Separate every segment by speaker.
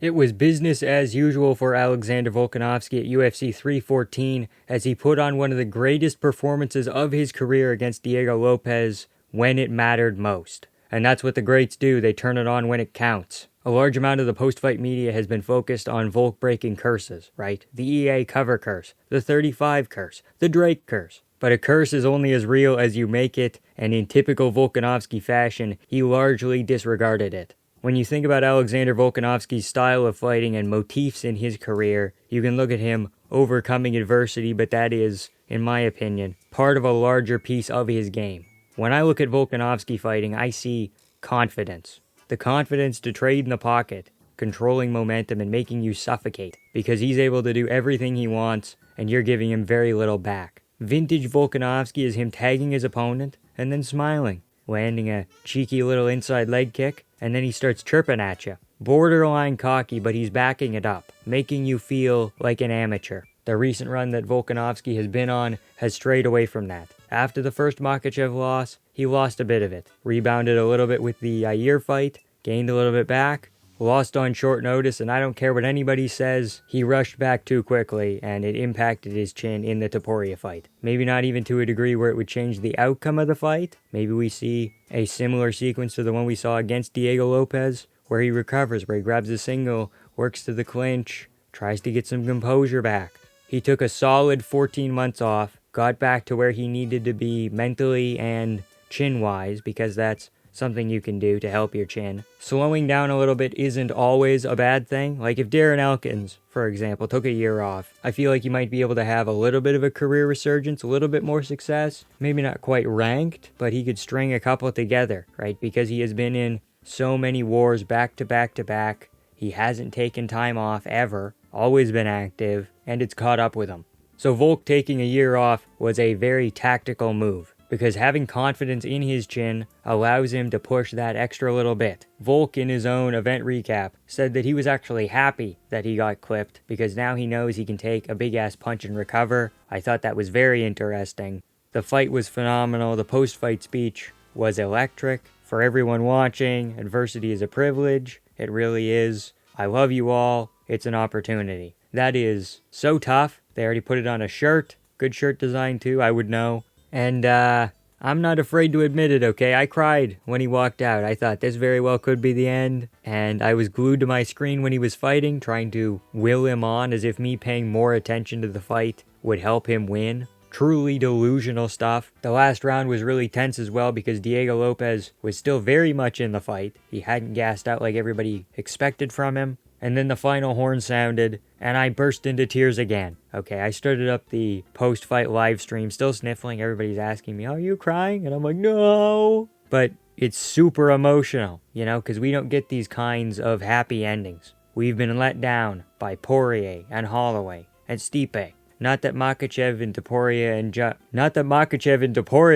Speaker 1: It was business as usual for Alexander Volkanovski at UFC 314 as he put on one of the greatest performances of his career against Diego Lopes when it mattered most. And that's what the greats do, they turn it on when it counts. A large amount of the post-fight media has been focused on Volk breaking curses, right? The EA cover curse, the 35 curse, the Drake curse. But a curse is only as real as you make it, and in typical Volkanovski fashion, he largely disregarded it. When you think about Alexander Volkanovski's style of fighting and motifs in his career, you can look at him overcoming adversity, but that is, in my opinion, part of a larger piece of his game. When I look at Volkanovski fighting, I see confidence. The confidence to trade in the pocket, controlling momentum and making you suffocate, because he's able to do everything he wants, and you're giving him very little back. Vintage Volkanovski is him tagging his opponent, and then smiling, landing a cheeky little inside leg kick, and then he starts chirping at you. Borderline cocky, but he's backing it up, making you feel like an amateur. The recent run that Volkanovski has been on has strayed away from that. After the first Makhachev loss, he lost a bit of it. Rebounded a little bit with the Yair fight, gained a little bit back, lost on short notice, and I don't care what anybody says, he rushed back too quickly, and it impacted his chin in the Topuria fight. Maybe not even to a degree where it would change the outcome of the fight. Maybe we see a similar sequence to the one we saw against Diego Lopes, where he recovers, where he grabs a single, works to the clinch, tries to get some composure back. He took a solid 14 months off, got back to where he needed to be mentally and chin-wise, because that's something you can do to help your chin. Slowing down a little bit isn't always a bad thing. Like if Darren Elkins, for example, took a year off, I feel like you might be able to have a little bit of a career resurgence, a little bit more success. Maybe not quite ranked, but he could string a couple together, right? Because he has been in so many wars back to back to back. He hasn't taken time off ever, always been active, and it's caught up with him. So Volk taking a year off was a very tactical move, because having confidence in his chin allows him to push that extra little bit. Volk, in his own event recap, said that he was actually happy that he got clipped, because now he knows he can take a big-ass punch and recover. I thought that was very interesting. The fight was phenomenal. The post-fight speech was electric. For everyone watching, adversity is a privilege. It really is. I love you all. It's an opportunity. That is so tough. They already put it on a shirt. Good shirt design, too, I would know. And, I'm not afraid to admit it, okay? I cried when he walked out. I thought this very well could be the end. And I was glued to my screen when he was fighting, trying to will him on as if me paying more attention to the fight would help him win. Truly delusional stuff. The last round was really tense as well because Diego Lopes was still very much in the fight. He hadn't gassed out like everybody expected from him. And then the final horn sounded, and I burst into tears again. Okay, I started up the post-fight live stream, still sniffling. Everybody's asking me, are you crying? And I'm like, no. But it's super emotional, you know, because we don't get these kinds of happy endings. We've been let down by Poirier and Holloway and Stipe. Not that Makhachev and Topuria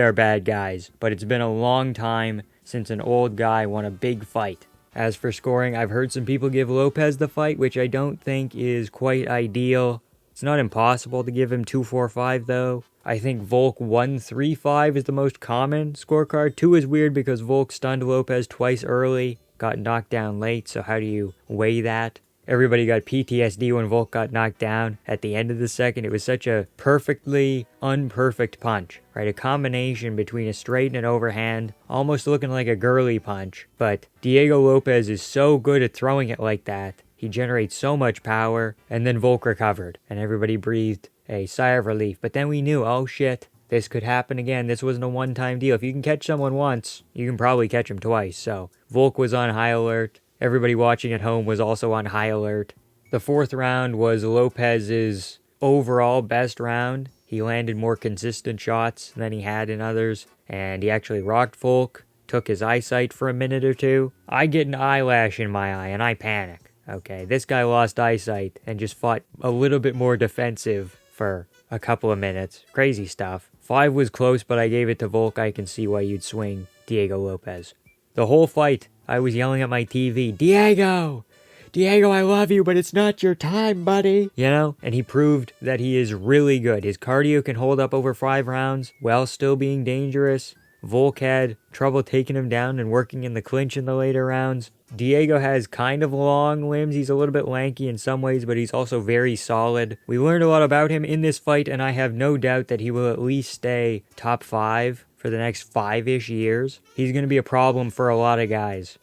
Speaker 1: are bad guys, but it's been a long time since an old guy won a big fight. As for scoring, I've heard some people give Lopes the fight, which I don't think is quite ideal. It's not impossible to give him 2-4-5, though. I think Volk 1-3-5 is the most common scorecard. 2 is weird because Volk stunned Lopes twice early, got knocked down late, so how do you weigh that? Everybody got PTSD when Volk got knocked down at the end of the second. It was such a perfectly unperfect punch, right? A combination between a straight and an overhand, almost looking like a girly punch. But Diego Lopes is so good at throwing it like that. He generates so much power, and then Volk recovered, and everybody breathed a sigh of relief. But then we knew, oh shit, this could happen again. This wasn't a one-time deal. If you can catch someone once, you can probably catch him twice. So Volk was on high alert. Everybody watching at home was also on high alert. The fourth round was Lopes's overall best round. He landed more consistent shots than he had in others, and he actually rocked Volk, took his eyesight for a minute or two. I get an eyelash in my eye, and I panic. Okay, this guy lost eyesight and just fought a little bit more defensive for a couple of minutes. Crazy stuff. 5 was close, but I gave it to Volk. I can see why you'd swing Diego Lopes. The whole fight, I was yelling at my TV, Diego, I love you, but it's not your time, buddy. You know, and he proved that he is really good. His cardio can hold up over 5 rounds while still being dangerous. Volk had trouble taking him down and working in the clinch in the later rounds. Diego has kind of long limbs. He's a little bit lanky in some ways, but he's also very solid. We learned a lot about him in this fight, and I have no doubt that he will at least stay top 5 for the next 5-ish years. He's going to be a problem for a lot of guys.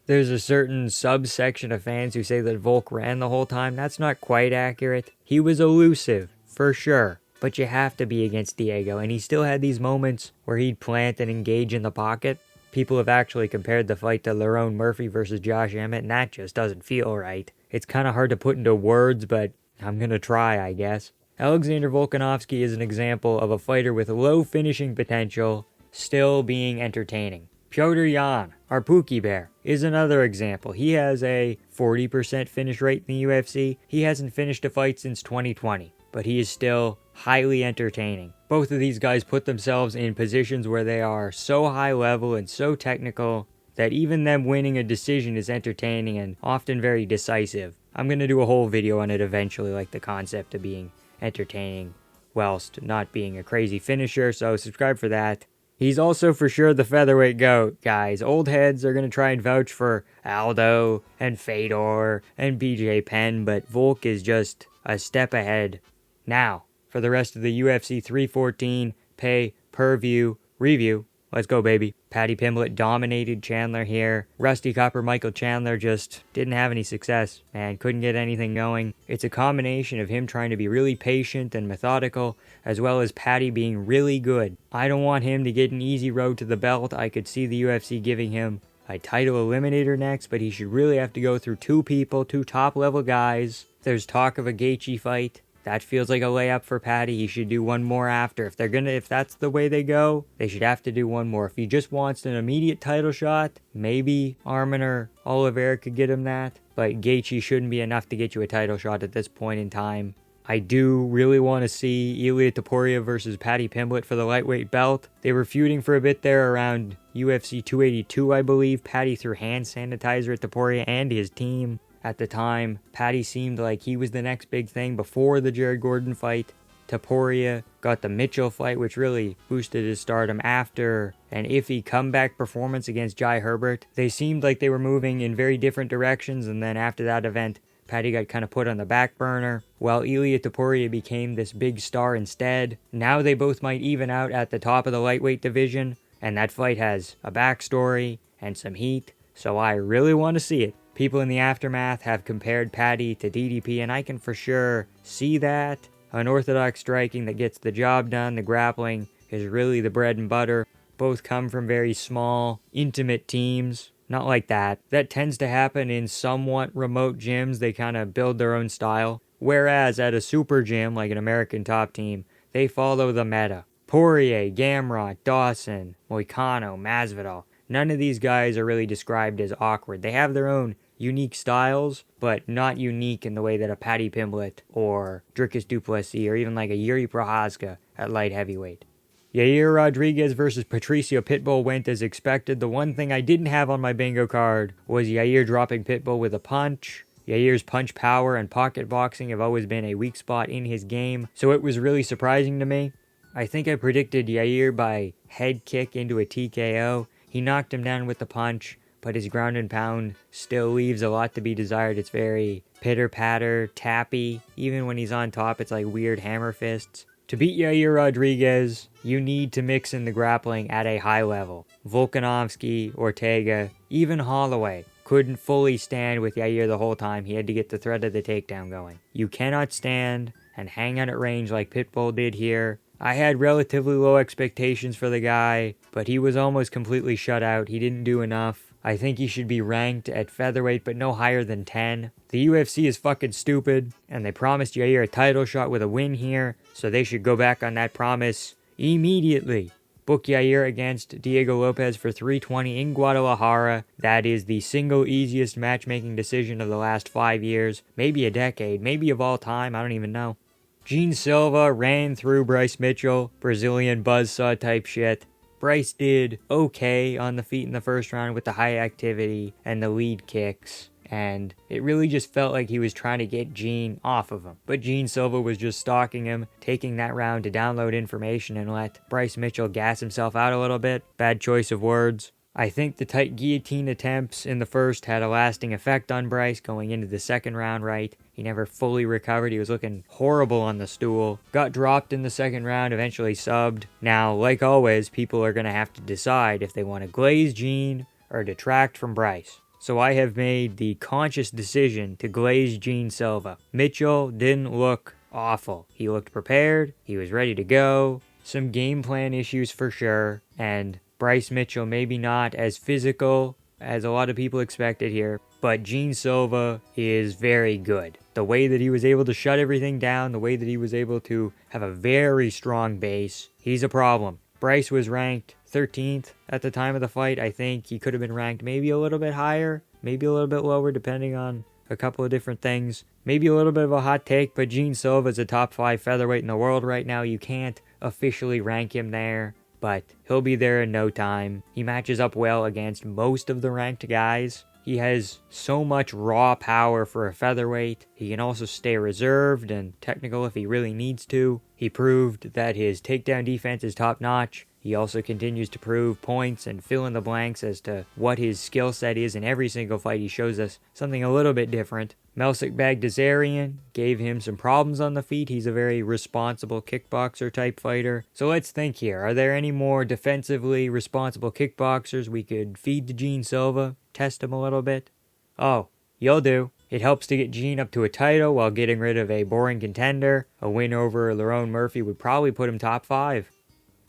Speaker 1: There's a certain subsection of fans who say that Volk ran the whole time. That's not quite accurate. He was elusive, for sure. But you have to be against Diego, and he still had these moments where he'd plant and engage in the pocket. People have actually compared the fight to Lerone Murphy versus Josh Emmett, and that just doesn't feel right. It's kind of hard to put into words, but I'm going to try, I guess. Alexander Volkanovski is an example of a fighter with low finishing potential, still being entertaining. Piotr Yan, our Pookie Bear, is another example. He has a 40% finish rate in the UFC. He hasn't finished a fight since 2020, but he is still highly entertaining. Both of these guys put themselves in positions where they are so high level and so technical that even them winning a decision is entertaining and often very decisive. I'm going to do a whole video on it eventually, like the concept of being entertaining whilst not being a crazy finisher, so subscribe for that. He's also for sure the featherweight GOAT, guys. Old heads are going to try and vouch for Aldo and Fedor and BJ Penn, but Volk is just a step ahead. Now, for the rest of the UFC 314 pay-per-view review. Let's go, baby. Paddy Pimblett dominated Chandler here. Rusty Copper Michael Chandler just didn't have any success and couldn't get anything going. It's a combination of him trying to be really patient and methodical, as well as Paddy being really good. I don't want him to get an easy road to the belt. I could see the UFC giving him a title eliminator next, but he should really have to go through 2 people, 2 top-level guys. There's talk of a Gaethje fight. That feels like a layup for Paddy. He should do one more after. If that's the way they go, they should have to do one more. If he just wants an immediate title shot, maybe Arman or Oliveira could get him that. But Gaethje shouldn't be enough to get you a title shot at this point in time. I do really want to see Ilia Topuria versus Paddy Pimblett for the lightweight belt. They were feuding for a bit there around UFC 282, I believe. Paddy threw hand sanitizer at Topuria and his team. At the time, Paddy seemed like he was the next big thing before the Jared Gordon fight. Topuria got the Mitchell fight, which really boosted his stardom after an iffy comeback performance against Jai Herbert. They seemed like they were moving in very different directions, and then after that event, Paddy got kind of put on the back burner, while Ilia Topuria became this big star instead. Now they both might even out at the top of the lightweight division, and that fight has a backstory and some heat, so I really want to see it. People in the aftermath have compared Paddy to DDP, and I can for sure see that. Unorthodox striking that gets the job done. The grappling is really the bread and butter. Both come from very small, intimate teams. Not like that. That tends to happen in somewhat remote gyms. They kind of build their own style. Whereas at a super gym, like an American Top Team, they follow the meta. Poirier, Gamrot, Dawson, Moicano, Masvidal. None of these guys are really described as awkward. They have their own unique styles, but not unique in the way that a Paddy Pimblett or Dricus du Plessis or even like a Yuri Prochazka at light heavyweight. Yair Rodriguez versus Patricio Pitbull went as expected. The one thing I didn't have on my bingo card was Yair dropping Pitbull with a punch. Yair's punch power and pocket boxing have always been a weak spot in his game, so it was really surprising to me. I think I predicted Yair by head kick into a TKO. He knocked him down with the punch, but his ground and pound still leaves a lot to be desired. It's very pitter-patter, tappy. Even when he's on top, it's like weird hammer fists. To beat Yair Rodriguez, you need to mix in the grappling at a high level. Volkanovski, Ortega, even Holloway couldn't fully stand with Yair the whole time. He had to get the threat of the takedown going. You cannot stand and hang out at range like Pitbull did here. I had relatively low expectations for the guy, but he was almost completely shut out. He didn't do enough. I think he should be ranked at featherweight, but no higher than 10. The UFC is fucking stupid, and they promised Yair a title shot with a win here, so they should go back on that promise immediately. Book Yair against Diego Lopes for 320 in Guadalajara. That is the single easiest matchmaking decision of the last 5 years, maybe a decade, maybe of all time, I don't even know. Jean Silva ran through Bryce Mitchell, Brazilian buzzsaw type shit. Bryce did okay on the feet in the first round with the high activity and the lead kicks and it really just felt like he was trying to get Jean off of him. But Jean Silva was just stalking him, taking that round to download information and let Bryce Mitchell gas himself out a little bit. Bad choice of words. I think the tight guillotine attempts in the first had a lasting effect on Bryce going into the second round, right? He never fully recovered. He was looking horrible on the stool. Got dropped in the second round, eventually subbed. Now, like always, people are going to have to decide if they want to glaze Jean or detract from Bryce. So I have made the conscious decision to glaze Jean Silva. Mitchell didn't look awful. He looked prepared. He was ready to go. Some game plan issues for sure. And Bryce Mitchell maybe not as physical as a lot of people expected here, but Jean Silva is very good. The way that he was able to shut everything down, the way that he was able to have a very strong base, he's a problem. Bryce was ranked 13th at the time of the fight. I think he could have been ranked maybe a little bit higher, maybe a little bit lower, depending on a couple of different things. Maybe a little bit of a hot take, but Jean Silva is a top 5 featherweight in the world right now. You can't officially rank him there, but he'll be there in no time. He matches up well against most of the ranked guys. He has so much raw power for a featherweight. He can also stay reserved and technical if he really needs to. He proved that his takedown defense is top-notch. He also continues to prove points and fill in the blanks as to what his skill set is. In every single fight, he shows us something a little bit different. Melsik Bagdasaryan gave him some problems on the feet. He's a very responsible kickboxer type fighter. So let's think here. Are there any more defensively responsible kickboxers we could feed to Jean Silva? Test him a little bit? Oh, you'll do. It helps to get Jean up to a title while getting rid of a boring contender. A win over Lerone Murphy would probably put him top 5.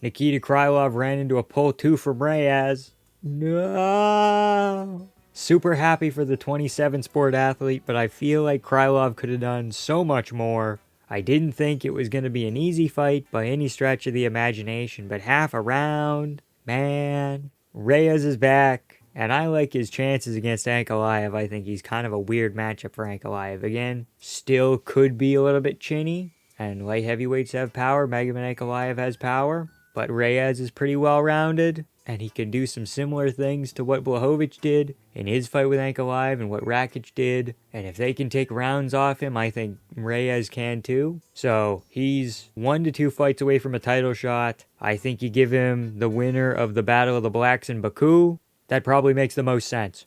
Speaker 1: Nikita Krylov ran into a pull 2 from Reyes. No! Super happy for the 27 sport athlete, but I feel like Krylov could have done so much more. I didn't think it was going to be an easy fight by any stretch of the imagination, but half a round, man. Reyes is back, and I like his chances against Ankalaev. I think he's kind of a weird matchup for Ankalaev. Again, still could be a little bit chinny, and light heavyweights have power. Magomed Ankalaev has power. But Reyes is pretty well-rounded, and he can do some similar things to what Blachowicz did in his fight with Ankalaev and what Rakic did. And if they can take rounds off him, I think Reyes can too. So he's 1 to 2 fights away from a title shot. I think you give him the winner of the Battle of the Blacks in Baku. That probably makes the most sense.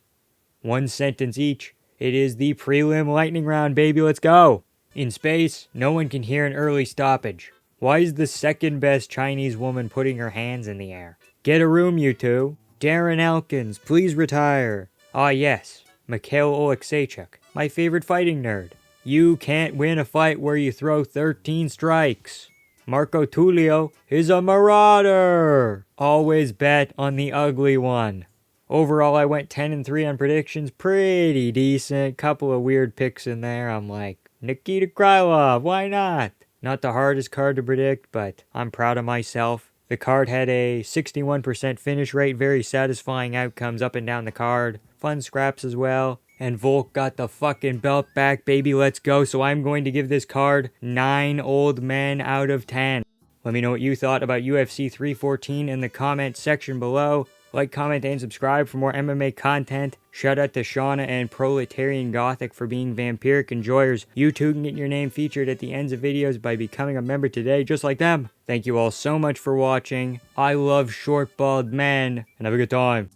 Speaker 1: 1 sentence each. It is the prelim lightning round, baby. Let's go. In space, no one can hear an early stoppage. Why is the second best Chinese woman putting her hands in the air? Get a room, you two. Darren Elkins, please retire. Ah yes, Mikhail Oleksiejczuk, my favorite fighting nerd. You can't win a fight where you throw 13 strikes. Marco Tullio is a marauder. Always bet on the ugly one. Overall, I went 10-3 on predictions. Pretty decent. Couple of weird picks in there. I'm like, Nikita Krylov, why not? Not the hardest card to predict, but I'm proud of myself. The card had a 61% finish rate, very satisfying outcomes up and down the card. Fun scraps as well. And Volk got the fucking belt back, baby, let's go. So I'm going to give this card 9 old men out of 10. Let me know what you thought about UFC 314 in the comment section below. Like, comment, and subscribe for more MMA content. Shout out to Shauna and Proletarian Gothic for being vampiric enjoyers. You too can get your name featured at the ends of videos by becoming a member today, just like them. Thank you all so much for watching. I love short, bald men, and have a good time.